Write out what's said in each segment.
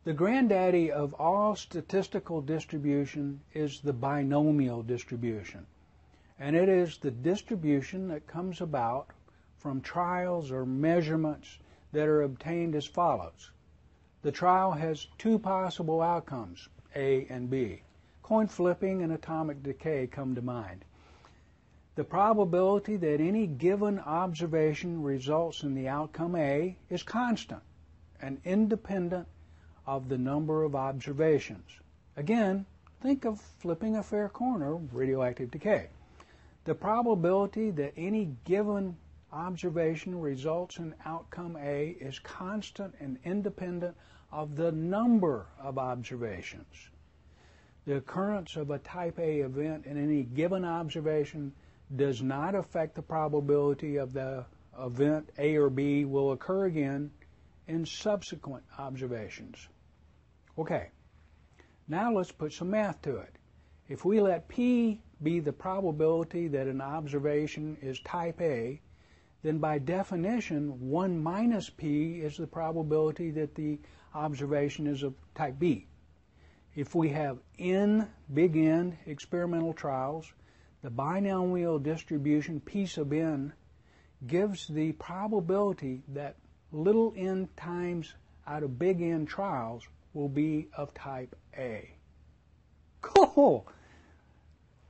The granddaddy of all statistical distribution is the binomial distribution, and it is the distribution that comes about from trials or measurements that are obtained as follows. The trial has two possible outcomes, A and B. Coin flipping and atomic decay come to mind. The probability that any given observation results in the outcome A is constant and independent of the number of observations. Again, think of flipping a fair coin or radioactive decay. The probability that any given observation results in outcome A is constant and independent of the number of observations. The occurrence of a type A event in any given observation does not affect the probability of the event A or B will occur again in subsequent observations. Okay, now let's put some math to it. If we let P be the probability that an observation is type A, then by definition, 1 minus P is the probability that the observation is of type B. If we have N, big N, experimental trials, the binomial distribution P sub n gives the probability that little n times out of big N trials will be of type A. Cool!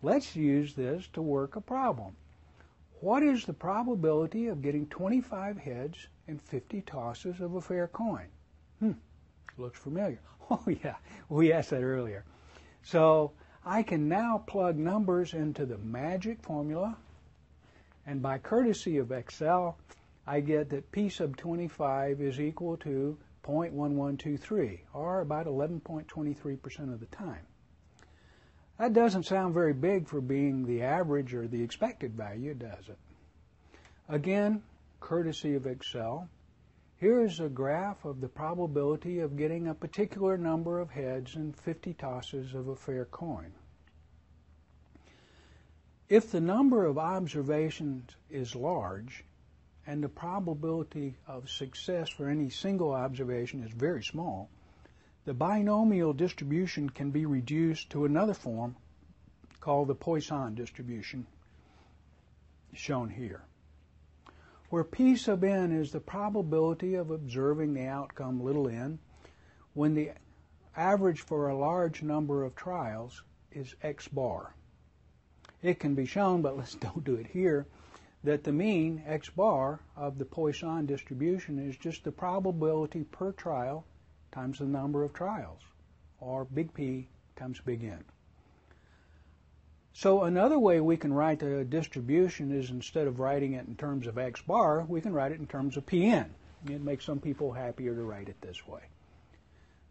Let's use this to work a problem. What is the probability of getting 25 heads and 50 tosses of a fair coin? Looks familiar. Oh yeah, we asked that earlier. So I can now plug numbers into the magic formula, and by courtesy of Excel, I get that P sub 25 is equal to 0.1123, or about 11.23% of the time. That doesn't sound very big for being the average or the expected value, does it? Again, courtesy of Excel, here is a graph of the probability of getting a particular number of heads and 50 tosses of a fair coin. If the number of observations is large, and the probability of success for any single observation is very small, the binomial distribution can be reduced to another form called the Poisson distribution, shown here, where P sub n is the probability of observing the outcome little n when the average for a large number of trials is x bar. It can be shown, but let's don't do it here, that the mean, x bar, of the Poisson distribution is just the probability per trial times the number of trials, or big P times big N. So another way we can write the distribution is, instead of writing it in terms of x bar, we can write it in terms of Pn. It makes some people happier to write it this way.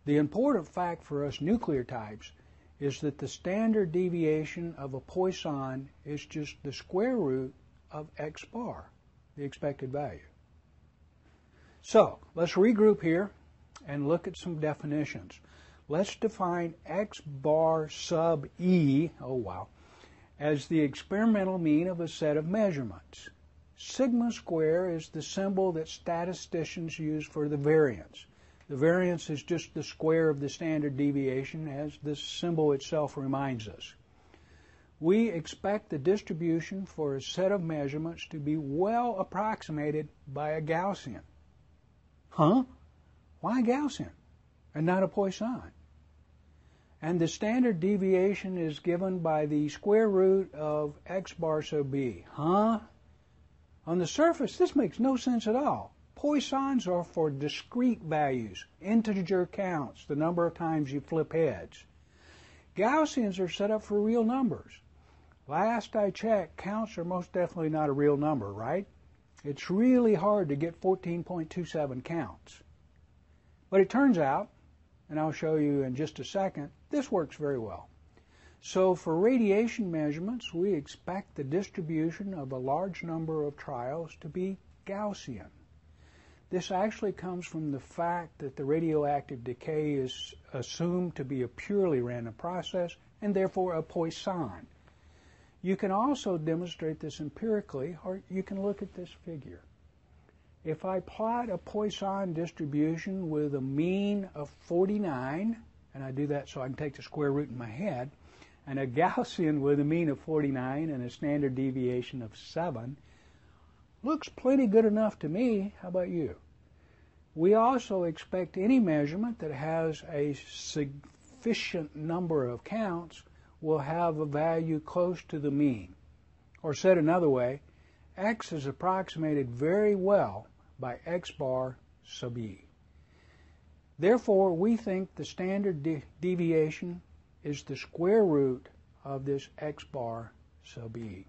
The important fact for us nuclear types is that the standard deviation of a Poisson is just the square root of x bar, the expected value. So let's regroup here and look at some definitions. Let's define x bar sub e, oh wow, as the experimental mean of a set of measurements. Sigma square is the symbol that statisticians use for the variance. The variance is just the square of the standard deviation, as this symbol itself reminds us. We expect the distribution for a set of measurements to be well approximated by a Gaussian. Huh? Why Gaussian and not a Poisson? And the standard deviation is given by the square root of x bar sub b. Huh? On the surface, this makes no sense at all. Poissons are for discrete values, integer counts, the number of times you flip heads. Gaussians are set up for real numbers. Last I checked, counts are most definitely not a real number, right? It's really hard to get 14.27 counts. But it turns out, and I'll show you in just a second, this works very well. So for radiation measurements, we expect the distribution of a large number of trials to be Gaussian. This actually comes from the fact that the radioactive decay is assumed to be a purely random process and therefore a Poisson. You can also demonstrate this empirically, or you can look at this figure. If I plot a Poisson distribution with a mean of 49, and I do that so I can take the square root in my head, and a Gaussian with a mean of 49 and a standard deviation of 7, looks plenty good enough to me. How about you? We also expect any measurement that has a sufficient number of counts will have a value close to the mean. Or said another way, x is approximated very well by x bar sub e. Therefore, we think the standard deviation is the square root of this x bar sub e.